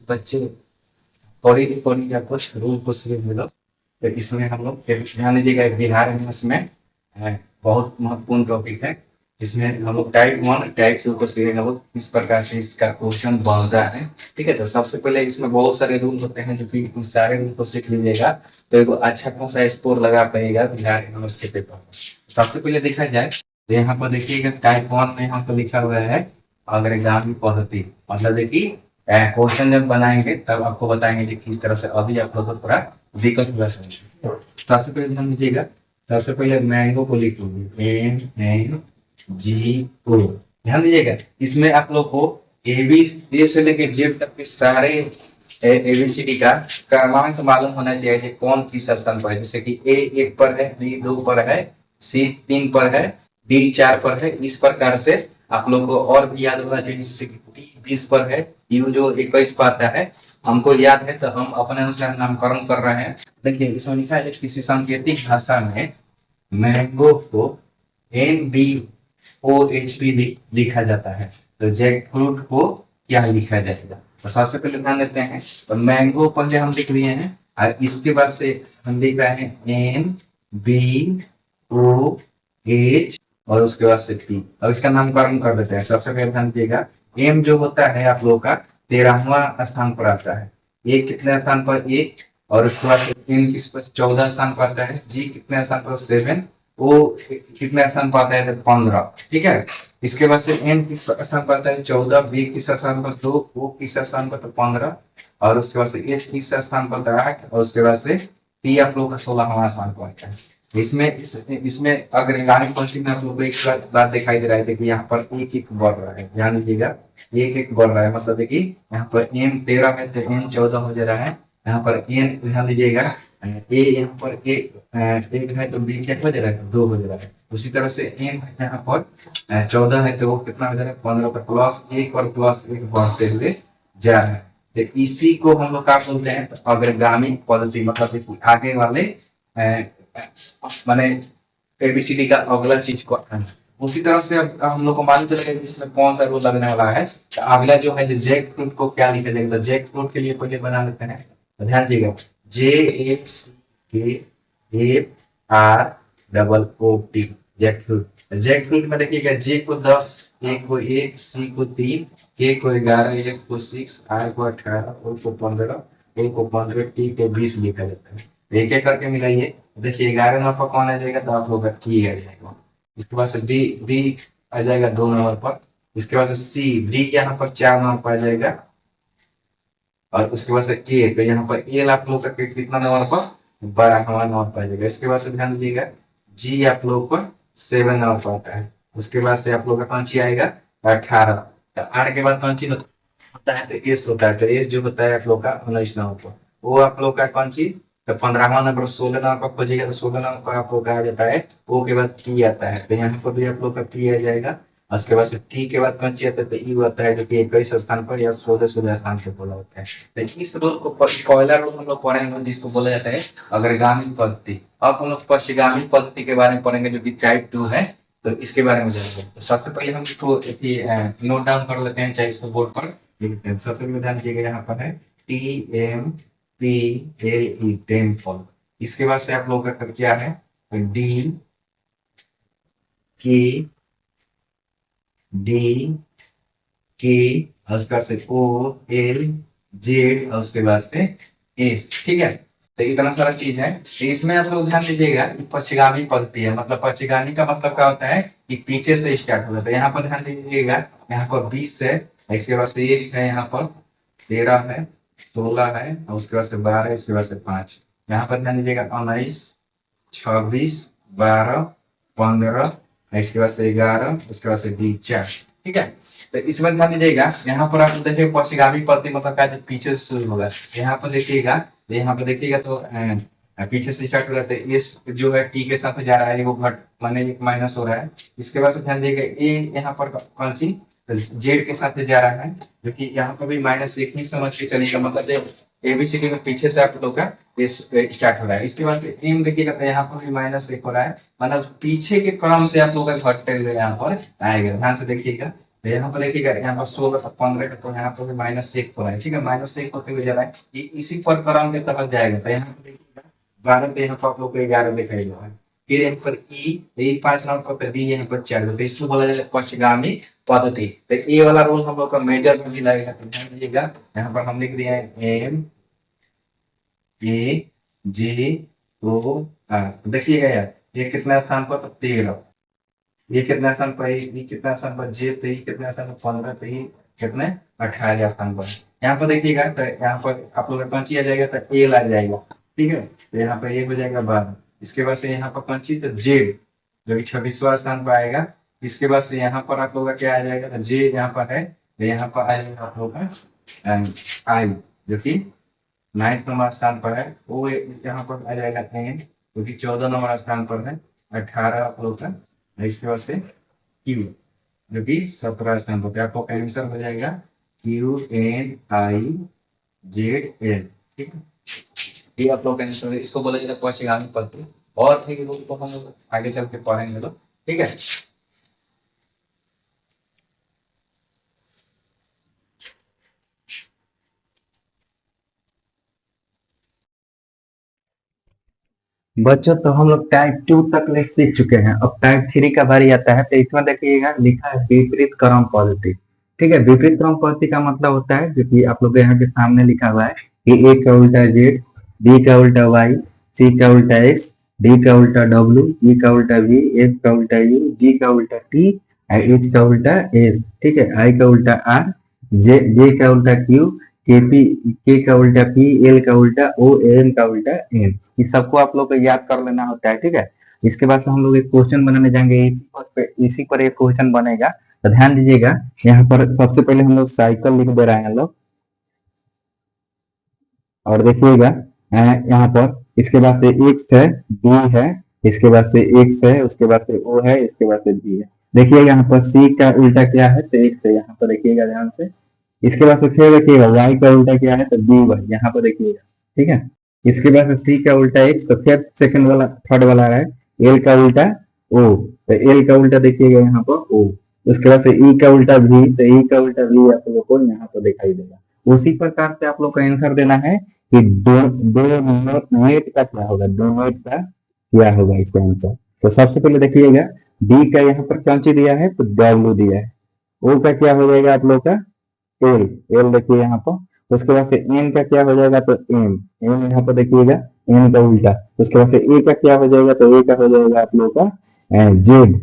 बच्चे थोड़ी थोड़ी या कुछ रूल को सीख मिलो। तो इसमें हम लोग ध्यान दीजिएगा, बिहार में इसमें बहुत महत्वपूर्ण टॉपिक है, जिसमें हम लोग टाइप वन टाइप टू को सीखेंगे हम लोग किस प्रकार से इसका क्वेश्चन बनता है। ठीक है, तो सबसे पहले इसमें बहुत सारे रूल होते हैं, जो कि उन सारे रूल को सीख लीजिएगा तो एक अच्छा खासा स्कोर लगा पाएगा बिहार यूनिवर्सिटी पेपर में। सबसे पहले देखा जाए तो यहाँ पर देखिएगा टाइप वन में यहाँ पर लिखा हुआ है अग्रगामी पद्धति। मतलब देखिए क्वेश्चन जब बनाएंगे तब आपको बताएंगे कि किस तरह से, अभी आप लोग को थोड़ा दिक्कत हुआ समझे। सबसे पहले ध्यान दीजिएगा, सबसे पहले मैंगो को लिखोगे MNGO। ध्यान दीजिएगा, इसमें आप लोग को ए से लेके जेड तक के सारे एबीसीडी का क्रमांक मालूम होना चाहिए कि कौन किस स्थान पर है। जैसे कि ए 1 पर है, बी 2 पर है, सी 3 पर है, डी 4 पर है। इस प्रकार से आप लोग को और भी याद होना चाहिए, जैसे कि डी 20 पर है, यू जो 21 पर आता है हमको याद है, तो हम अपने अनुसार नामकरण कर रहे हैं। देखिए इसमें लिखा है किसी सांकेतिक भाषा में मैंगो को NBOHP लिखा जाता है, तो जैक फ्रूट को क्या लिखा जाएगा। तो सबसे पहले ध्यान देते हैं, तो मैंगो पहले हम लिख लिए हैं और इसके बाद से हम लिख रहे हैं NBOH और उसके बाद से P। अब इसका नामकरण कर देते हैं। सबसे पहले ध्यान दीजिएगा, एम जो होता है आप लोग का 13वां स्थान पर आता है, ए कितने स्थान पर 1, और उसके बाद एन किस पर 14 स्थान पर आता है, जी कितने स्थान पर 7, वो कितने स्थान पर आता है 15। ठीक है, इसके बाद से एन किस स्थान पर आता है 14, बी किस स्थान पर 2, ओ किस स्थान पर 15, और उसके बाद से एच किस स्थान पर 8, और उसके बाद से टी आप लोग का 16वां स्थान पर आता है। इसमें अग्रगामी पंक्ति में आप लोग को एक बात दिखाई दे रहा है कि यहाँ पर एक एक बढ़ रहा है। ध्यान दीजिएगा, एक एक बढ़ रहा है, मतलब देखिए यहाँ पर एम 13 है तो एन 14 हो जा रहा है। यहाँ पर एन ध्यान दीजिएगा, ए यहाँ पर एक है तो बी क्या हो जा रहा है 2 हो जा रहा है। उसी तरह से एन यहाँ पर 14 है तो वो कितना हो जा रहा है 15 पर +1 और +1 बढ़ते हुए जा रहा है। तो इसी को हम लोग क्या बोलते हैं, तो अग्रगामी पद्धति। मतलब आगे वाले माने एबीसीडी का अगला चीज को उसी तरह से अब हम लोग को मालूम चलेगा इसमें कौन सा रूल लगने वाला है। तो अगला जो है जैक फ्रूट को क्या लिखा जाएगा, तो जैक फ्रूट के लिए पहले बना लेते हैं। तो ध्यान दीजिएगा, JACKFROOT jackfruit. Jackfruit में देखिएगा जे को 10, ए को 1, सी को 3, के को 11, ए को 6, आई को 18, ओ को 15, ए को 15, टी को 20 लिखा जाता है। एक एक करके मिलाइए, देखिए 11 नंबर पर कौन आ जाएगा, तो आप लोग का टी आ जाएगा। इसके बाद से बी बी आ जाएगा 2 नंबर पर। इसके बाद से सी डी के यहाँ पर 4 नंबर पर आ जाएगा, और उसके बाद से ए, तो यहाँ पर ए आप लोग का कितना नंबर पर 12वां नंबर पर आ जाएगा। इसके बाद से ध्यान दीजिएगा, जी आप लोग पर 7 नंबर पर आता है। उसके बाद से आप लोग का कौन सी आएगा 18। तो 8 के बाद कौन सी होता है, तो एस होता है। तो एस जो होता है आप लोग का 19 नंबर पर, वो आप लोग का कौन सी, तो 15वां नंबर 16 नंबर पर खोजिएगा, तो 16 नंबर पर आप लोग का आ जाता है। ओ के बाद टी आता है, तो यहाँ पर भी आप लोग का टी आ जाएगा। उसके बाद से टी के बाद कौन सी आता है, तो यू आता है, जो कि 21 स्थान पर या 16 स्थान पर बोला होता है। तो इस रूल को पहला रूल हम लोग पढ़ेंगे जिसको बोला जाता है अग्रगामी पद्धति। अब हम लोग पश्चिगामी पद्धति के बारे में पढ़ेंगे, जो कि टाइप 2 है। तो इसके बारे में जानेंगे। तो सबसे पहले हम इसको नोट डाउन कर लेते हैं, चाहे इसको बोर्ड पर लिख लेते हैं। सबसे पहले ध्यान दीजिएगा, यहाँ पर है TMPLE टेम्पल। इसके बाद से आप लोग का क्या है, D उसका से OLZ और उसके बाद से S। ठीक है, तो इतना सारा चीज है। तो इसमें आप लोग ध्यान दीजिएगा कि पश्चिगामी पद्धति है। मतलब पश्चिगामी का मतलब क्या होता है कि पीछे से स्टार्ट होता है। तो यहाँ पर ध्यान दीजिएगा, यहाँ पर 20 है, इसके बाद से 1 है, यहाँ पर 13 है, 16 है, और उसके बाद से 12, इसके बाद से 5। यहाँ पर ध्यान दीजिएगा 19, 26, 12, 15, इसके बाद से 11, उसके बाद से 4। ठीक है, तो इसमें ध्यान दीजिएगा, यहाँ पर आप देखिए पश्चिगामी पद्धति मतलब क्या, पीछे से शुरू होगा। यहाँ पर देखिएगा, यहाँ पर देखिएगा तो पीछे से स्टार्ट हो जाता है। ये जो है टी के साथ जा रहा है, वो घट माने एक माइनस हो रहा है। इसके बाद से ध्यान दीजिएगा ए यहाँ पर कौन सी जेड के साथ जा रहा है, जो कि यहाँ पर भी -1 ही समझ के चलेगा। मतलब एबीसीडी में पीछे से आप लोग का स्टार्ट हो रहा है। इसके बाद एम देखिएगा तो यहाँ पर भी -1 हो रहा है, मतलब पीछे के क्रम से आप लोग का घटते हुए यहाँ पर आएगा। ध्यान से देखिएगा, तो यहाँ पर देखिएगा, यहाँ पर 16 का 15 का, तो यहाँ पर भी -1 हो रहा है। ठीक है, -1 होते हुए जा रहा है, इसी पर क्रम के तहत जाएगा। तो यहाँ पर देखिएगा 12 पे यहाँ पर आप लोग को 11 दिखाई दे रहा है। फिर यहाँ पर ई 5 नंबर पर दी, यहाँ पर 4, तो इसको बोला जाता है पक्षगामी पद्धति। तो ये वाला रूल हम लोग का मेजर में भी लगेगा। तो ध्यान दीजिएगा, यहाँ पर हम लिख दिया है M A J O R. देखिएगा यार, ये कितना स्थान पर, तो 13। ये कितना स्थान पर, ये कितना स्थान पर जे, तो ये कितना स्थान पर 15, तो ये कितने 18 स्थान पर। यहाँ पर देखिएगा, तो यहाँ पर आप लोग का पंची आ जाएगा, तो ए ला जाएगा। ठीक है, तो यहाँ पर ये हो जाएगा 12। इसके बाद से यहाँ पर पंची, तो जेड जो कि 26वां स्थान पर आएगा। इसके बाद से यहाँ पर आप लोग का क्या आ जाएगा, तो जे यहाँ पर है, तो यहाँ पर आ जाएगा आप लोग का आई, जो कि 9 नंबर स्थान पर है। वो यहाँ पर आ जाएगा एन, जो कि 14 नंबर स्थान पर है, 18 आप लोग का। इसके बाद से क्यू, जो कि 17 स्थान पर, आपको आंसर हो जाएगा QNIZL। ठीक है, ये आप लोग का आंसर है। इसको बोला जाता है पक्षगामी पद्धति। और ठीक है, तो हम लोग आगे चल के पढ़ेंगे लोग। ठीक है, बच्चों तो हम लोग टाइप 2 तक ले सीख चुके हैं। अब टाइप 3 का बारी आता है। तो इसमें देखिएगा लिखा है विपरीत क्रम पद्धति। ठीक है, विपरीत क्रम पद्धति का मतलब होता है, जो कि आप लोग यहाँ के सामने लिखा हुआ है कि ए का उल्टा जेड, बी का उल्टा वाई, सी का उल्टा एक्स, डी का उल्टा डब्ल्यू, ई का उल्टा वी, एफ का उल्टा यू, जी का उल्टा टी, एच का उल्टा एस। ठीक है, आई का उल्टा आर, जे का उल्टा क्यू, के का उल्टा पी, एल का उल्टा ओ, एम का उल्टा एन। इस सबको आप लोग को याद कर लेना होता है। ठीक है, इसके बाद से हम लोग एक क्वेश्चन बनाने जाएंगे। इसी पर एक क्वेश्चन बनेगा। तो ध्यान दीजिएगा, यहाँ पर सबसे पहले हम लोग साइकिल लिख दे रहे हैं लोग। और देखिएगा यहाँ पर इसके बाद से एक्स है, बी है, इसके बाद से एक्स है, उसके बाद से ओ है, इसके बाद से बी है। देखिएगा यहाँ पर सी का उल्टा क्या है, तो एक्स है, यहाँ पर देखिएगा ध्यान से। इसके बाद से फिर देखिएगा वाई का उल्टा क्या है, तो बी वाई, यहाँ पर देखिएगा। ठीक है, इसके बाद से सी का उल्टा एक्स, तो फिर सेकंड वाला थर्ड वाला है एल का उल्टा ओ, तो एल का उल्टा देखिएगा यहाँ पर ओ। उसके बाद से ई का उल्टा भी, तो ई का उल्टा भी आप लोगों को यहाँ पर दिखाई देगा। उसी प्रकार से आप लोग को आंसर देना है कि दो नेट का क्या होगा, दो नेट का क्या होगा इसका आंसर। तो सबसे पहले देखिएगा डी का यहाँ पर कौन सी दिया है, तो डब्ल्यू दिया है। ओ का क्या हो जाएगा आप लोग का एल, एल देखिए यहाँ पर। उसके बाद से एन का क्या हो जाएगा, तो एन, एन यहाँ पर देखिएगा एन का उल्टा। उसके बाद से ए का क्या हो जाएगा, तो ए का हो जाएगा आप लोग का जेड,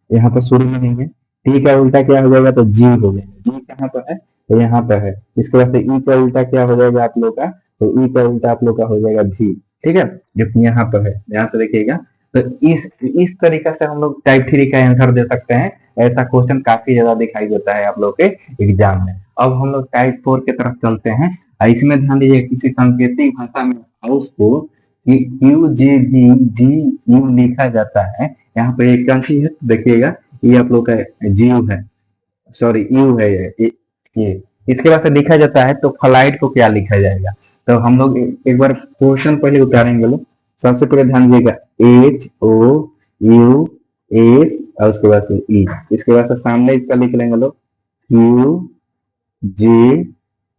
यहाँ पर शुरू में नहीं है। टी का उल्टा क्या हो जाएगा, तो जी हो जाएगा, जी कहाँ पर है, तो यहाँ पर है। इसके बाद से ई का उल्टा क्या हो जाएगा आप लोग का, तो ई का उल्टा आप लोग का हो जाएगा भी। ठीक है, जो कि यहाँ पर है, ध्यान से देखिएगा। तो इस तरीके से हम लोग टाइप 3 का आंसर दे सकते हैं। ऐसा क्वेश्चन काफी ज्यादा दिखाई देता है आप लोग के एग्जाम में। अब हम लोग टाइप 4 की तरफ चलते हैं। इसमें ध्यान दीजिए, किसी सांकेतिक भाषा में हाउस को Q J B G U लिखा जाता है। यहाँ पे एक कंची है, देखिएगा ये आप लोग का जीव है, सॉरी यू है ये। इसके बाद से लिखा जाता है, तो फ्लाइट को क्या लिखा जाएगा। तो हम लोग एक बार क्वेश्चन पहले उतारेंगे लोग। सबसे पहले ध्यान दीजिएगा एच ओ यू एस, और उसके बाद से ई, इसके बाद से सामने इसका लिख लेंगे लोग क्यू जे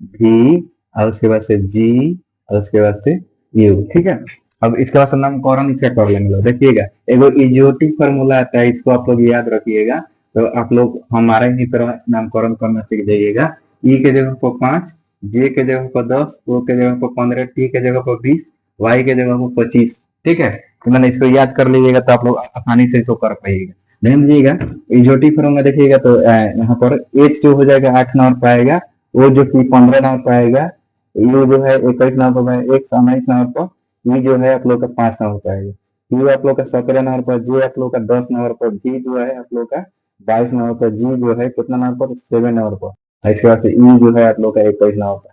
भी, और उसके बाद से जी, और उसके बाद से यू। ठीक है, अब इसके बाद से नामकरण इसका कर लेंगे लोग। देखिएगा एगो इजियोटिक फॉर्मूला आता है, इसको आप लोग याद रखिएगा। तो आप लोग हमारा ही तरह नामकरण करना सीख जाइएगा। ई के जगह पर 5, जे के जगह पर 10, ओ के जगह पर 15, टी के जगह पर 20, वाई के जगह पर 25। ठीक है, तो मैंने इसको याद कर लीजिएगा, तो आप लोग आसानी से इसको कर पाइएगा। ध्यान दीजिएगा, इजियोटिक फॉर्मूला देखिएगा, तो यहाँ पर एच जो हो जाएगा 8 नंबर पाएगा, वो जो कि 15 नंबर पाएगा, ये जो है 21 नंबर पर, एक 19 नंबर पर, ये जो है आप लोग का 5 नंबर पाएगा, ये आप लोग का 17 नंबर पर, जे आप लोग का 10 नंबर पर, भी जो है आप लोग का 22 नंबर पर, जी जो है कितना नंबर पर, 7 नंबर पर। इसके बाद से ई जो है आप लोग का 21 नंबर पर।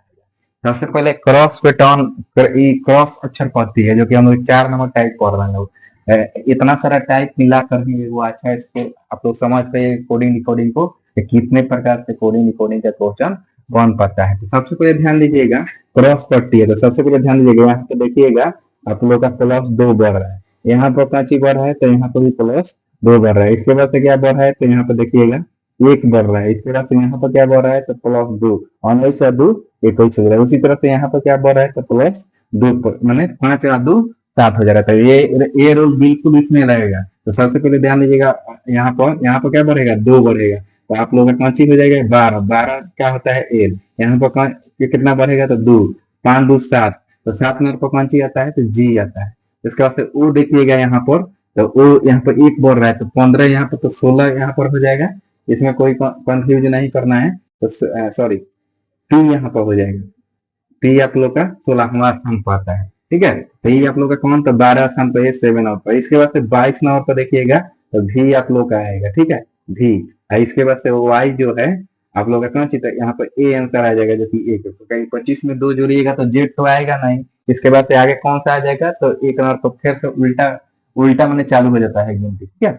सबसे पहले क्रॉस पे टर्न, क्रॉस अक्षर पद्धति है, जो कि हम लोग 4 नंबर टाइप पढ़ रहे हैं। इतना सारा टाइप मिला कर ही वो अच्छा है। इसको आप लोग समझ पाइए कोडिंग डिकोडिंग को, कितने प्रकार से कोडिंग डिकोडिंग का क्वेश्चन बन पाता है। तो सबसे पहले ध्यान दीजिएगा क्रॉस पट्टी है, तो सबसे पहले ध्यान दीजिएगा यहाँ पे देखिएगा आप लोग का +2 बढ़ रहा है। यहाँ पर 5 ही बढ़ रहा है, तो यहाँ पर भी +2 बढ़ रहा है। इसके बाद से क्या बढ़ रहा है, तो यहाँ पे देखिएगा एक बढ़ रहा है, इसके बाद से यहाँ पर क्या बढ़ रहा है तो +2 और ऐसा 2 21 हो रहा है। उसी तरह से यहाँ पर क्या बढ़ रहा है तो +2 मैंने 5 और 2 7 हो जा रहा था। ये रूल बिल्कुल इसमें रहेगा। तो सबसे पहले ध्यान दीजिएगा, यहाँ पर क्या बढ़ेगा 2 बढ़ेगा, तो आप लोगों का कौन चीज हो जाएगा 12, 12 क्या होता है एल, यहाँ पर कितना बढ़ेगा तो 2, 5 2 7, तो 7 नंबर पर कौन चीज आता है तो जी आता है। इसके बाद से ओ देखिएगा यहाँ पर, तो ओ यहाँ पर 1 बढ़ रहा है तो 15 यहाँ पर, तो 16 यहाँ पर हो जाएगा। इसमें कोई कंफ्यूज नहीं करना है, तो सॉरी पी यहाँ पर हो जाएगा। पी आप लोग का 16वां स्थान पर आता है, ठीक है। तो ये आप लोग का कौन तो 12 स्थान पर 7 और पर। इसके बाद से 22 नंबर पर देखिएगा तो भी आप लोग का आएगा, ठीक है भी। इसके बाद से वाई जो है आप लोग का कौन चीज है, यहाँ पर ए आंसर आ जाएगा जो कि एक है। तो कहीं 25 में 2 जोड़िएगा तो जेड तो आएगा नहीं। इसके बाद से आगे कौन सा आ जाएगा तो एक नंबर पर फिर से उल्टा उल्टा मैंने चालू हो जाता है गिनती, ठीक है।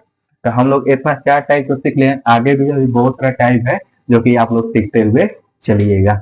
तो हम लोग इतना 4 टाइप को सीख लिए, आगे भी अभी बहुत सारा टाइप है जो कि आप लोग सीखते हुए चलिएगा।